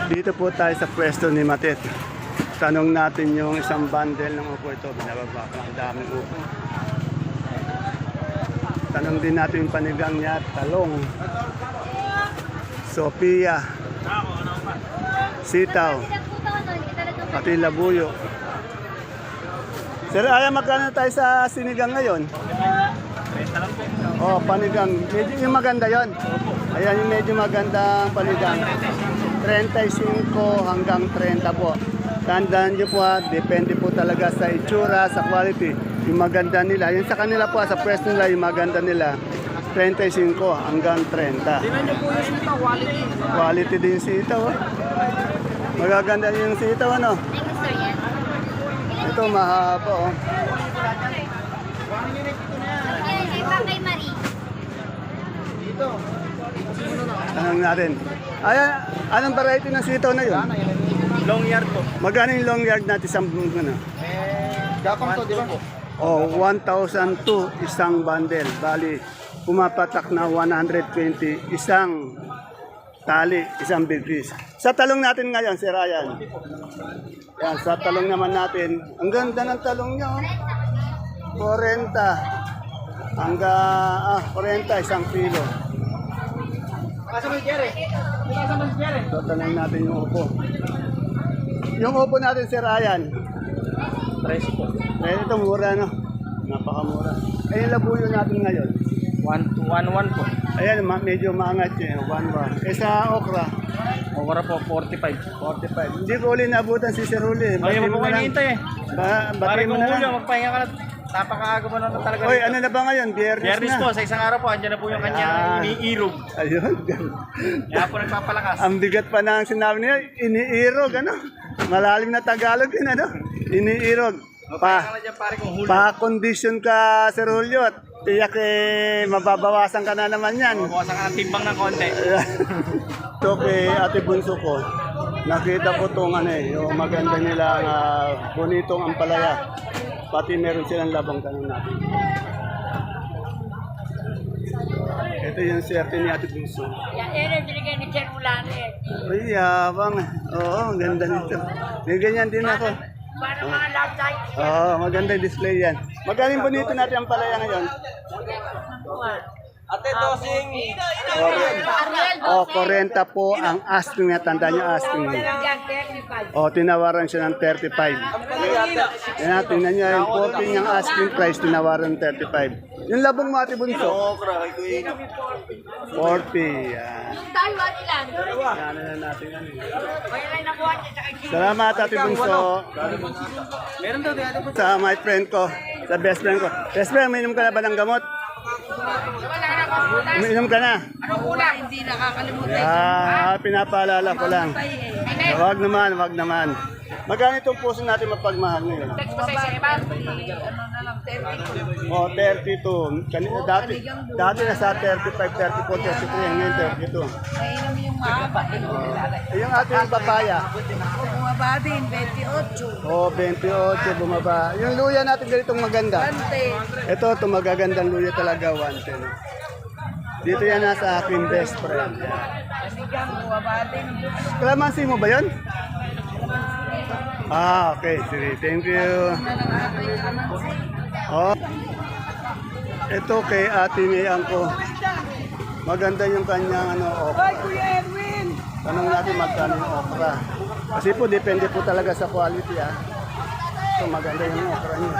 Dito po tayo sa pwesto ni Matet. Tanong natin yung isang bundle ng upo ito. Binababa pa ang daming upo. Tanong din natin yung panigang niya, talong, Sophia, sitaw, pati labuyo. Sir, Aya, magkano tayo sa sinigang ngayon? Oh, panigang. Medyo yung maganda yon. Ayan yung medyo magandang panigang. 35 hanggang 30 po. Tandaan nyo po ha, depende po talaga sa itsura, sa quality. Yung maganda nila, yung sa kanila po, sa press nila, yung maganda nila, 35 hanggang 30. Tingnan nyo po yung sitaw, quality. Quality din sitaw. Oh. Magaganda yung sitaw, ano? Ito mahaba, oh. Kay Marie. Tanong natin. Ayan, anong variety ng sitaw na yun? Long yard po. Magkano yung long yard natin sa ano? Gapang to, di ba po? Oh, 1,002 isang bundle. Bali, pumapatak na 120 isang tali, isang big fish. Sa talong natin ngayon, si Ryan. Yan, sa talong naman natin. Ang ganda ng talong niya, oh. 40 hanggang 40 isang kilo. Kasama si Jerry. Kasama si Jerry. So, tanong natin yung upo. Yung upo natin, si Ryan. Price po. Eh, ito mura, no? Napakamura. Eh, yung labuyo natin ngayon. 1-1 po. Ayan, medyo maangat yun. 1-1. Eh, sa okra, Okra po, 45. 45. Hindi ko uli nabutan si Sir Uli. Ayaw mo po kayo nintay eh. Bati Pare mo kung na Julio, lang. magpahinga ka na. Napakaaga mo na talaga. Oy, ano na ba ngayon? Biyernes Biyernes na. po, sa isang araw po, andyan na po yung kanyang Ah. iniirog. Ayun. Kaya po nagpapalakas. Ang bigat pa ng sinabi niya, iniirog, ano? Malalim na Tagalog yun, ano? Iniirog. Magpahinga ka na dyan pare kung Julio. Pa-condition ka, Sir Julio. At tiyak mababawasan ka na naman yan. Mabawasan ka ng timbang ng konti. Ito kay Ate Bunso ko, nakita ko itong yung maganda nilang bonitong ampalaya. Pati meron silang labang, tanong natin. Ito yung swerte ni Ate Bunso. Ay, yabang. Oo, ang ganda nito. May ganyan din ako. Oo, maganda yung display yan. Magaling bonito natin ang palaya ngayon. Ate Dosing! Oh, 40 po ang asking niya. Tanda niyo asking niya. Oh, tinawaran siya ng 35. Yan, tingnan niyo yung 14 niyang asking price, tinawaran ng 35. Yung labong mo, Ate Bunso. 40. Yan. Yan na natin yan. Salamat, Ate Bunso. Meron daw dito po. Sa my friend ko, sa best friend ko. Best friend, uminom ka na ba ng gamot? Uminom ka na? Hindi nakakalimutan. Pinapaalala ko lang. Wag naman, wag naman. Magkano itong puso natin mapagmahal ngayon? Oh, 32. Kanina dati nasa 35, 34, 33, ngayon 32. Mainom yung mahaba. Yung ating papaya. Bumaba din, 28. Oh, 28 bumaba. Yung luya natin ganitong maganda. Ito, magagandang luya talaga, 110. Dito yan nasa aking best friend. Pasigang, bumaba din. Kalamansi mo ba yun? Ah, okay. Sige, thank you. Oh. Ito kay Ate Mayang ko. Maganda yung kanyang okra. Kuya Erwin! Tanong natin magkano yung okra. Kasi po, depende po talaga sa quality, ah. Ito, maganda yung okra niya.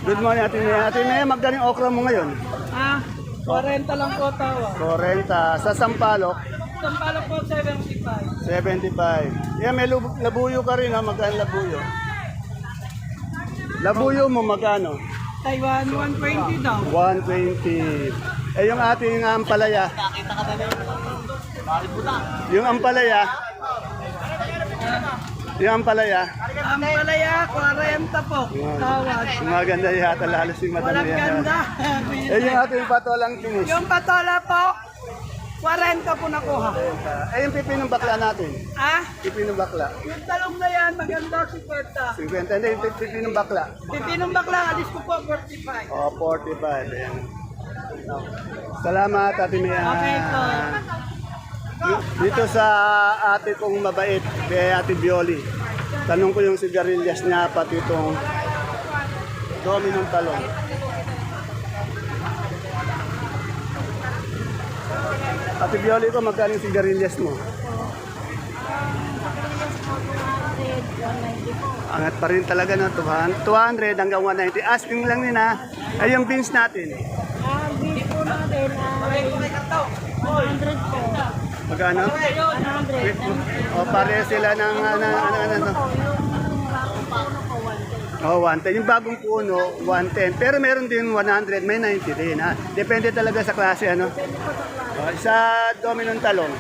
Good morning, Ate Mayang. Ate Mayang, magkano yung okra mo ngayon? 40 lang po tawa. 40. Sa Sampalok, Sampalok po, 75. 75. Yeah, may labuyo ka rin, ha? Magkano labuyo? Labuyo mo magkano? Taiwan, 120 daw. 120. Eh, yung ating ampalaya. Yung ampalaya. Yung ampalaya. Ang palaya, 40 po. Tawad. Maganda yata lalo si Madam Walang yan. ganda. Eh, yung ating patolang kinis. Yung patola po, 40 po nakuha. Eh, yung pipinong bakla natin. Pipinong bakla. Yung talong na yan, maganda si Puerta. 50. Hindi, yung pipinong bakla. Pipinong bakla, alis ko po, 45. Oh, 45. Ayan. Salamat, Ate Mia. Okay po. Dito sa ate kong mabait, kay Ate Bioli. Tanong ko yung sigarilyas niya, pati itong dominong talong. Ate Bioli ko, magkano yung sigarilyas mo? Angat pa rin talaga ng 200 hanggang 190. Asking lang din ha. Ay, yung beans natin. Ang beef po natin ay 100 po. Magkano? 100. O, pare sila ng ano. Oh, 110. Yung bagong puno, 110. Pero meron din 100, may 90 din ha. Depende talaga sa klase ano. Oh, sa dominong talong.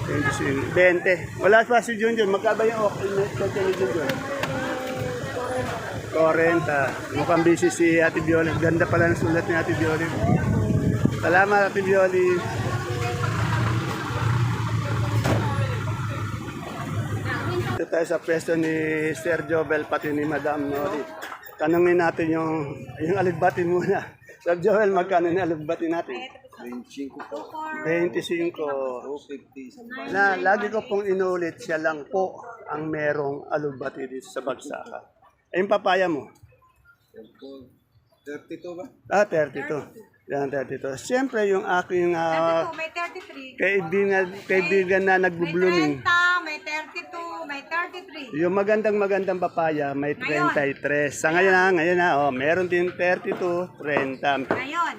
20. Wala pa si Junjun. Magkaba yung okay ni Junjun? 40. Mukhang busy si Ate Bioli. Ganda pala ng sulat ni Ate Bioli. Salamat Ate Bioli. Ito tayo sa pwesto ni Sir Jovel pati ni Madam Nori. Tanungin natin yung aligbati muna. Sir Jovel, magkano ni aligbati natin? 25. Na lagi ko pong inulit, siya lang po ang merong alugbati dito sa Bagsakan. Eh, yung papaya mo? 32 ba? 32. Yan, 32. Siyempre, yung aking May 33. kaibigan na nagbo-blooming. May 30, may 32, may 33. Yung magandang papaya, may 33. Sa ngayon na, oh, meron din 32, 30. Ngayon.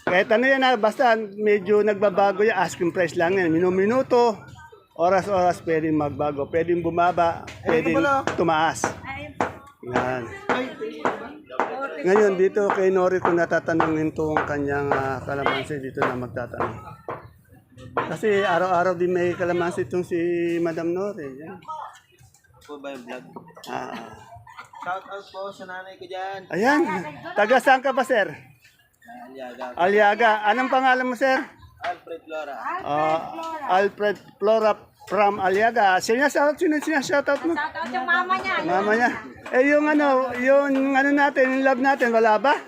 Kahit ano yan na, basta medyo nagbabago yung asking price lang yan. Minuto, oras-oras pwedeng magbago. Pwedeng bumaba, pwedeng tumaas. Ay, Yan. Ngayon, dito kay Nori ko natatanungin itong kanyang kalamansi dito na magtatanong. Kasi araw-araw din may kalamansi itong si Madam Nori. Yan. Po ba yung vlog? Shout out po sa nanay ko dyan. Ayan. Taga saan ka ba, sir? Aliaga. Aliaga. Anong pangalan mo, sir? Alfred Flora. Alfred Flora from Aliaga. Sino shoutout mo? shoutout yung mama niya. Mama niya. Eh yung ano natin, yung love natin, wala ba?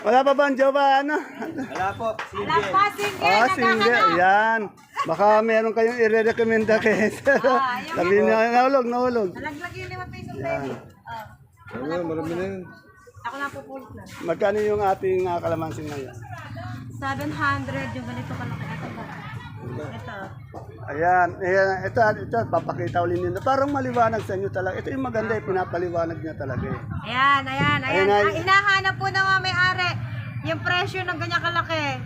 Wala pa ba ang jowa, ano? Wala po. Alam pa, sige, Single. naghahanap. Yan. Baka meron kayong i-recommenda kay sir. yung Sabi niya, nahulog. Nalaglag yung 5 pesos baby. Marami na yun. Ako na pupulit na. Magkano yung ating kalamansi ngayon? 700 yung ganito kalaki. Ito. Ayan, ito, papakita ulit nyo. Parang maliwanag sa inyo talaga. Ito yung maganda, pinapaliwanag niya talaga. Ayan. Ayan. Ang hinahanap po ng mga may-ari, yung presyo ng ganyan kalaki.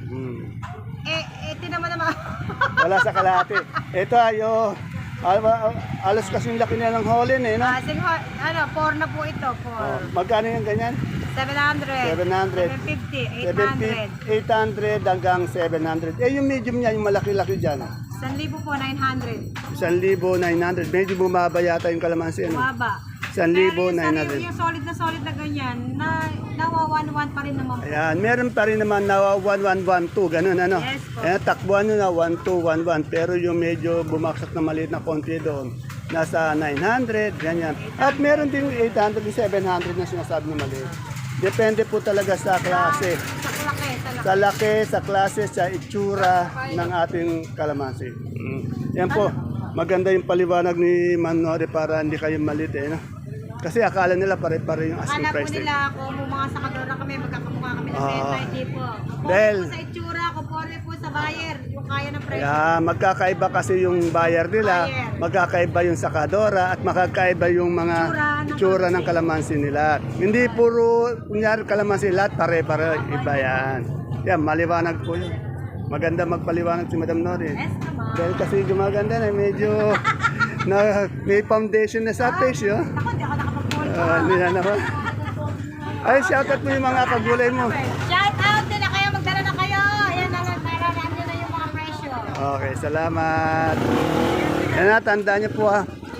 Ito naman. Wala sa kalahati. Ito ayo, alos kasing laki na ng holin eh, no? 4 na po ito. 4. Oh, magkano yung ganyan? 700. 700. 750. 800. 800 hanggang 700. Eh, yung medium niya, yung malaki-laki dyan. 1,000 po, 900. 1,900. Medyo bumaba yata yung kalamansi, ano? Baba. 1,900. Yung solid na ganyan, nawa 1,1 pa rin naman po. Ayan, meron pa rin naman na 1112, ganun ano. Yes po. Ayan, takbuhan nyo na 1211, pero yung medyo bumaksak na maliit na konti doon, nasa 900, ganyan. At meron din 800 and 700 na sinasabi na maliit. Depende po talaga sa klase. Sa laki, sa klase, sa itsura ng ating kalamansi. Yan po, maganda yung paliwanag ni Manore para hindi kayo malit eh. No? Kasi akala nila pare-pare yung asking Anak po price. nila ako, mga sakadora kami, magkakamukha kami ng BNIT po. Dahil, Kumpore po sa itsura, kumpore po sa buyer, yung kaya ng presyo. yeah, magkakaiba kasi yung buyer nila, magkakaiba yung sakadora at magkakaiba yung mga itsura ng kalamansi nila. Hindi puro, kunyari kalamansi lahat, pare-pare, iba yan. Yan, maliwanag po yun. Maganda magpaliwanag si Madam Nori. Yes naman. Dahil kasi gumaganda na, medyo may foundation na sa face, yun. Ako, di ako nakapag-call. Hindi na naman. Ay, shoutout mo yung mga kagulay mo. Shout out din na kayo, magdala na kayo. Ayan, nalalaan nyo na yung mga presyo. Okay, salamat. Yan na, tandaan niyo po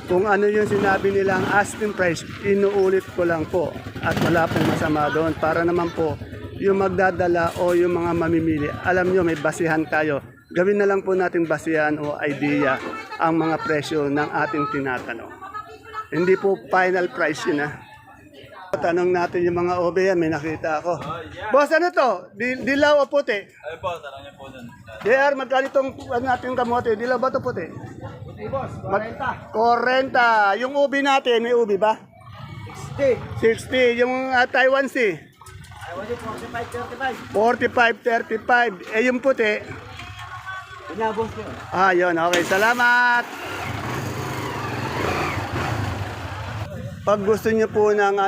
kung ano yung sinabi nilang asking price, inuulit ko lang po. At wala pong masama doon. Para naman po, yung magdadala o yung mga mamimili, alam nyo, may basihan tayo. Gawin na lang po nating basihan o idea ang mga presyo ng ating tinatanong. Hindi po final price yun ha. tanong natin yung mga ube yan, may nakita ako. Boss, ano to? Dilaw o puti? Ay po, tanong niyo po dun. DR, magkano itong ano natin kamote? Dilaw ba to puti? Puti, boss. 40. 40. Yung ubi natin, may ubi ba? 60. Yung Taiwan Sea? 45, 35. Eh, yung puti? Ah, yun. Okay, salamat. Pag gusto niyo po ng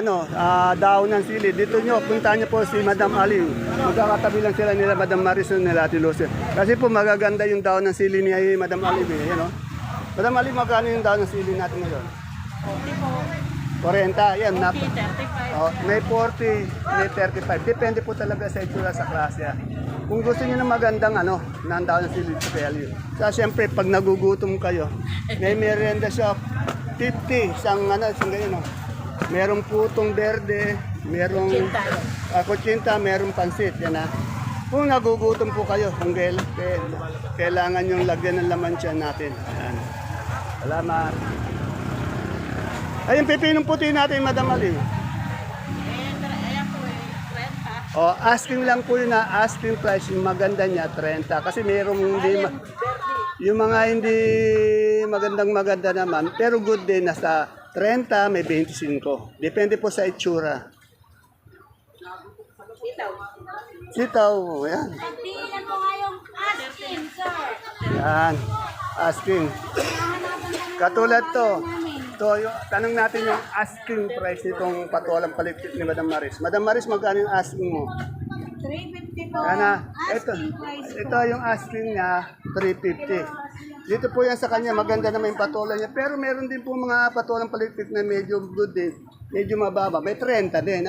daon ng sili, dito niyo, puntahan niyo po si Madam Ali. Magkakatabi lang sila nila Madam Marison nila Ate Lucy. Kasi po magaganda yung daon ng sili ni Madam Ali. Yan, oh. Madam Ali, magkano yung daon ng sili natin ngayon? 40. Yan, 35. Oh, may 40, may 35. Depende po talaga sa itsura sa klase. Kung gusto niyo ng magandang ng daon ng sili sa value. So, siyempre, pag nagugutom kayo, may merienda shop, 50, isang ganyan, oh. Merong putong berde, merong kutsinta, merong pansit, yan ha. Kung nagugutom po kayo, kailangan yung lagyan ng laman tiyan natin. Ayan. Salamat. Ay, yung pipinong puti natin, Madam Ali. Ayan po eh, 30. O, asking lang po yun na asking price, yung maganda niya, 30. Kasi mayroong hindi, yung mga hindi maganda naman, pero good din, nasa 30, may 25. Depende po sa itsura. Sitaw, yan. Pagdilan mo nga yung asking, sir. Yan, asking. Katulad to. So, tanong natin yung asking price nitong patulang paligpit ni Madam Maris. Madam Maris, magkano yung asking mo? 350 po. Ana, Asking price po. ito yung asking niya, 350. Dito po yan sa kanya, maganda naman yung patola niya. Pero meron din po mga patolang paligpit na medyo good din, medyo mababa. May 30 din,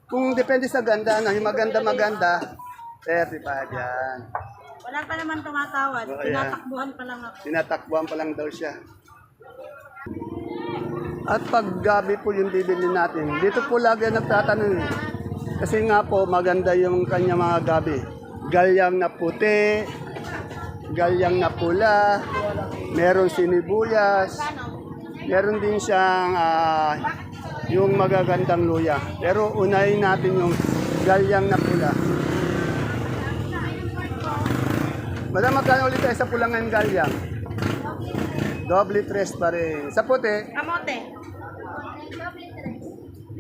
Kung depende sa ganda, yung maganda, 35 yan. Wala pa naman tumatawad. Oh, ayan. Tinatakbuhan pa lang ako. Tinatakbuhan pa lang daw siya. At pag gabi po yung bibili natin, dito po lagi nagtatanong. Kasi nga po, maganda yung kanya mga gabi. Galyang na puti, galyang na pula, meron sinibuyas, meron din siyang yung magagandang luya. Pero unahin natin yung galyang na pula. Madam, magkano ulit tayo sa pula ngayon galyang? Doble tres pa rin. Sa puti, Kamote.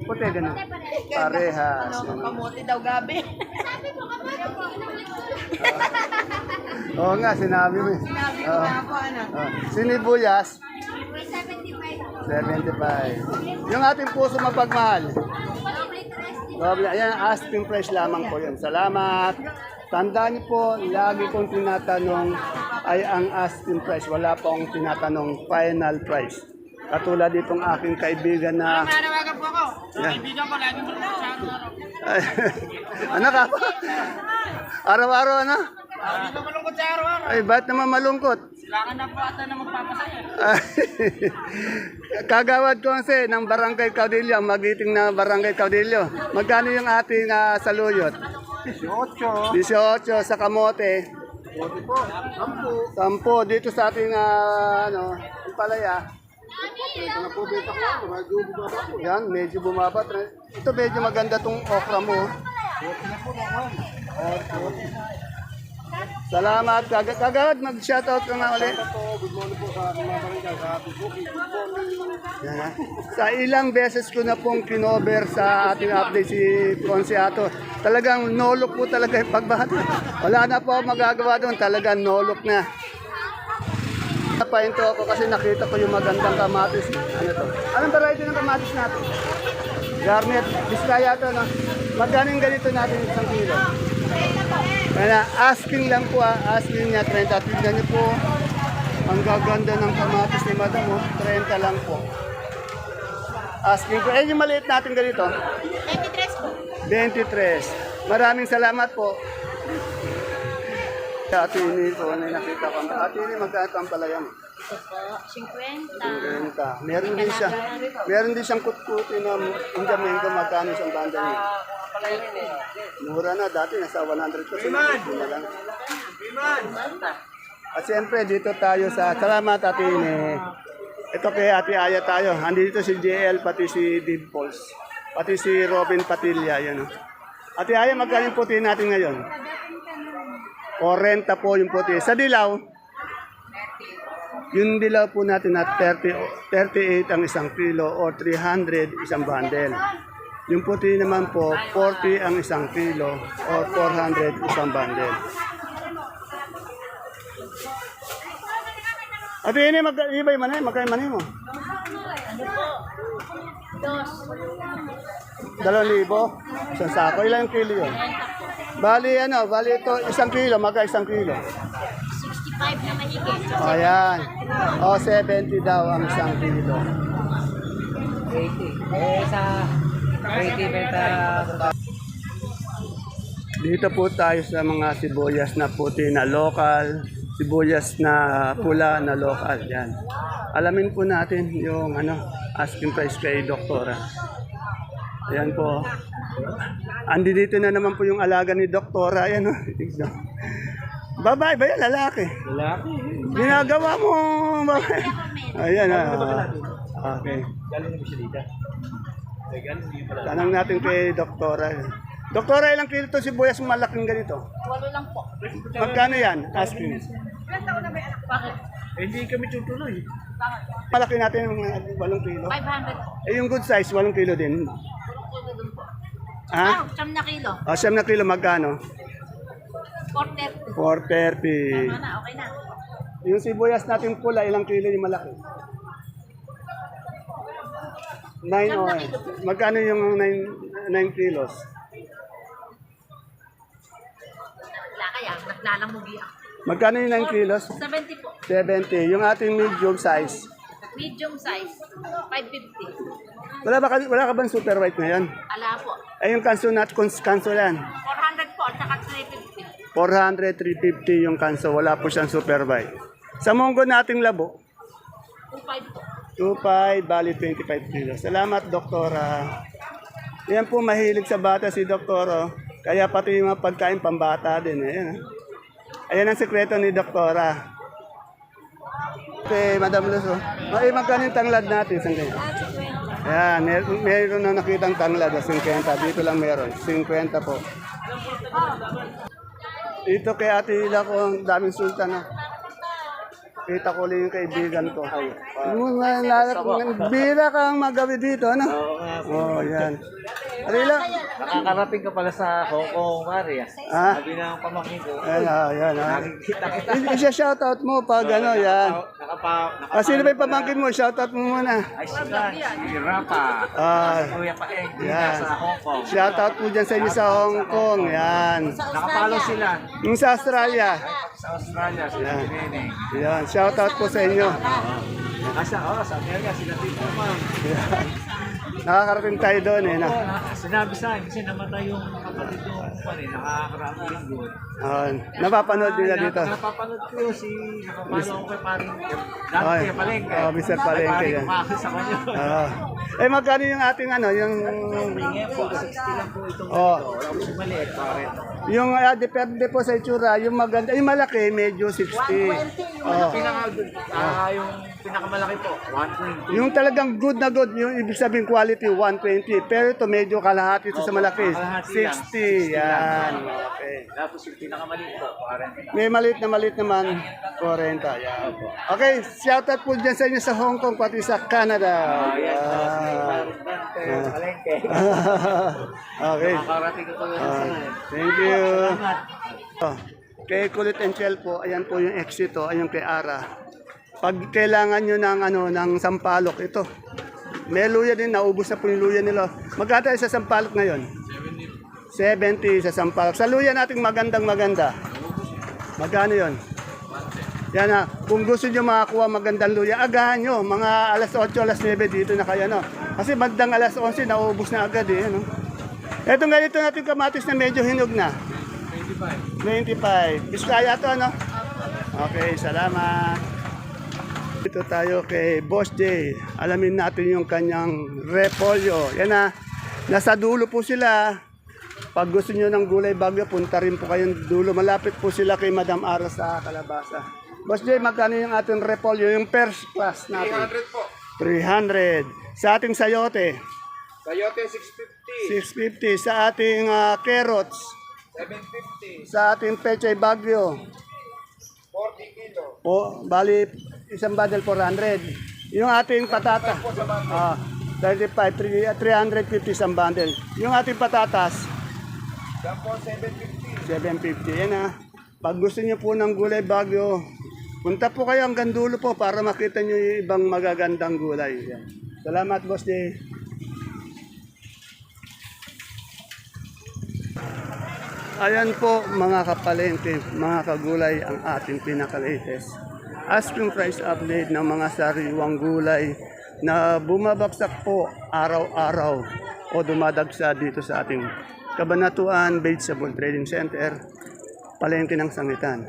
puti ganun. Parehas. Kamote daw gabi. Oo nga, sinabi mo. Sinabi ko nga po, Sinibuyas, 75. Yung ating puso mapagmahal. Doble. Ayan, asking price lamang po yun. Salamat. Tandaan niyo po, lagi kong tinatanong ay ang asking price. Wala po akong tinatanong final price. Katulad itong aking kaibigan na... Nanawagan po ako. Yeah. Kaibigan ko, lagi mo lang sa Ano ka pa? Araw-araw, ano? Hindi ko malungkot sa araw-araw. Ay, ba't naman malungkot? Kailangan na po ata na magpapasaya. Kagawad Konse ng Barangay Caudillo, magiting na Barangay Caudillo. Magkano yung ating saluyot? 18 sa kamote. 10 dito sa ating palaya. Yan, medyo bumaba. Ito medyo maganda tong okra mo. Salamat. Kagawad, mag-shoutout ka nga ulit. Good morning po sa aking mga barangay sa Bukid. Yan, ha? Sa ilang beses ko na pong kinover sa ating update si Consiato. Talagang no-look po talaga yung pagbahati. Wala na po magagawa doon. Talagang no-look na. Napahinto ako kasi nakita ko yung magandang kamatis. Ano to? Anong variety ng kamatis natin? Garnet. Biskaya to, no? Magkano yung ganito natin isang kilo? Kaya asking lang po, asking niya 30. Tignan niyo po. Ang gaganda ng kamatis ni Madam, 30 lang po. Asking ko. Eh, yung maliit natin ganito? 23 po. 23. Maraming salamat po. Ate ini po, nakita ko. Ate ini, magkano ang palayan? 50. 50. Meron din siyang kutkuti na Indiamengo, magkano siyang banda niya? Mura na, dati nasa 100 ko. Lang. At siyempre, dito tayo sa, salamat Ate ini. Ito kay Ate Aya tayo. Andito si JL, pati si Dimples. Pati si Robin Patilla, yan. Ate Aya, magkano yung puti natin ngayon? 40 po yung puti. Sa dilaw, yung dilaw po natin na 38 ang isang kilo o 300 isang bundle. Yung puti naman po, 40 ang isang kilo o 400 isang bundle. Ate ini mag-ibay man eh, magkano man mo? 2,000 isang sako, ilang kilo yun? Bali ito, isang kilo, isang kilo. 65 na mahigit. Ayan. O, 70 daw ang isang kilo. 80. Eh, sa 80 beta. Dito po tayo sa mga sibuyas na puti na local, sibuyas na pula na local. Yan. Alamin po natin yung asking price kay Doktora. Ayan po. Andi dito na naman po yung alaga ni Doktora. Ayan o. Babae ba yan? Lalaki? Lalaki. Ginagawa mo. Babae. Ayan okay. Galing naman siya dito. Tanong natin kay Doktora. Doktora, ilang kilo to sibuyas malaking ganito? 8 lang po. Magkano yan? Asking. Bakit? Hindi kami tutuloy. Malaki natin yung 8 kilo. 500. Eh yung good size, 8 kilo din. Ha? Siyam na kilo. O, 7 na kilo, magkano? 430. 430. Tama na, okay na. Yung sibuyas natin pula, ilang kilo yung malaki? 9 o. Magkano yung 9 kilos? Wala kaya, naglalangugi ako. Magkano yung 9 kilos? 70 po. 70. Yung ating medium size. Medium size, 550. Wala ka bang super white ngayon? Ala po. Ay, yung kanso yan. 400 po, at saka 350. 400, 350 yung kanso. Wala po siyang super white. Sa munggo nating labo, 25 po. 25, bali 25 kilos. Salamat, Doktora. Yan po, mahilig sa bata si Doktoro. Kaya pati yung mga pagkain pambata din. Ayan ang sekreto ni Doktora. Okay, Madam Luso. Magkano yung tanglad natin? Saan kayo? Ayan, meron na nakitang tanglad. 50. Dito lang meron. 50 po. Dito kay Ate Hila ko, ang daming sultan na. Kita ko lang yung kaibigan ko. Bira kang magabi dito, ano? Oo nga. Oh, yan. Arila. Nakakarating ka pala sa Hong Kong, Maria. Ah? Sabi ng pamangkin ko. Yan. Nakikita kita. Isa-shoutout mo pag yan. Sino ba yung pamangkin mo? Shoutout mo muna. Ay, si Rapa. Kuya Paeng. Yan. Sa Hong Kong. Shoutout po dyan sa inyo sa Hong Kong. Yan. Nakapalo sila. Yung sa Australia. Sa Australia, sila Yan. Neneng. Yan. Shoutout po sa inyo. Sa Amerika, sila Tito Ma'am. Yan. Nakakarating tayo doon eh. Sinabi sa akin, kasi namatay yung kapatid yung nakakarami lang doon. Napapanood nila dito. Napapanood ko nakapalo ko kay paring dati kay Palengke. Mr. Palengke yan. Paring sa kanya. Magkano yung ating yung... Tingin po, 60 lang po itong Oh. ito. Wala po si maliit, pare. Yung depende po sa itsura, yung maganda, yung malaki, medyo 60. Yung pinakamalaki po, 120. Yung talagang good na good, yung ibig sabihin quality, 120. Pero ito medyo kalahati ito sa malaki, kalahati lang. 60. Yan, okay. Tapos yung pinakamaliit po, 40. May maliit naman, 40. Yan. Okay, shoutout po dyan sa inyo sa Hong Kong, pati sa Canada. Palengke. Okay. Nakakarating ko po Thank you. Kay Kulit and Shell po, ayan po yung exit, ayan kay Ara. Pag kailangan nyo ng sampalok, ito. May luya din, naubos na po yung luya nila. Magkano sa sampalok ngayon? 70 sa sampalok. Sa luya natin maganda. Magkano yon? Yan na, kung gusto nyo makakuha magandang luya, agahan nyo. Mga alas 8, alas 9 dito na kayo. Kasi bandang alas 11, naubos na agad eh. Etong ganito natin kamatis na medyo hinog na. 25. Biskaya to, ano? Okay, salamat. Dito tayo kay Boss J. Alamin natin yung kanyang repolyo. Yan na, nasa dulo po sila. Pag gusto nyo ng gulay bagyo, punta rin po kayong dulo. Malapit po sila kay Madam Ara sa Kalabasa. Boss J, magkano yung ating repolyo? Yung first class natin? 300 po. 300. Sa ating sayote? Sayote 650. 650 sa ating carrots, 750. sa ating pechay bagyo. 40 kilo. Bali, isang bundle 400. Yung ating patata, 35, 350 isang bundle. Yung ating patatas, Yan po 750. 750. Yan Pag gusto niyo po ng gulay bagyo, punta po kayo hanggang dulo po para makita niyo yung ibang magagandang gulay. Yan. Salamat, Boss Jay. Ayan po mga kapalengke, mga kagulay ang ating pinaka-latest. Asking price update ng mga sariwang gulay na bumabagsak po araw-araw o dumadagsa dito sa ating Kabanatuan Vegetable Trading Center, Palengke ng Sangitan.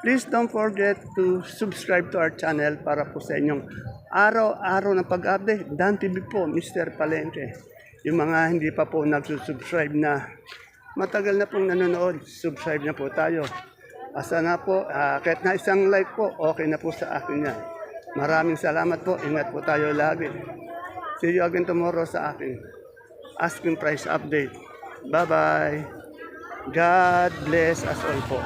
Please don't forget to subscribe to our channel para po sa inyong araw-araw na pag-update. Dan TV po, Mr. Palengke. Yung mga hindi pa po nagsusubscribe na matagal na pong nanonood, subscribe na po tayo. Asa na po, kahit na isang like po, okay na po sa akin yan. Maraming salamat po, ingat po tayo lagi. See you again tomorrow sa aking asking price update. Bye-bye. God bless us all po.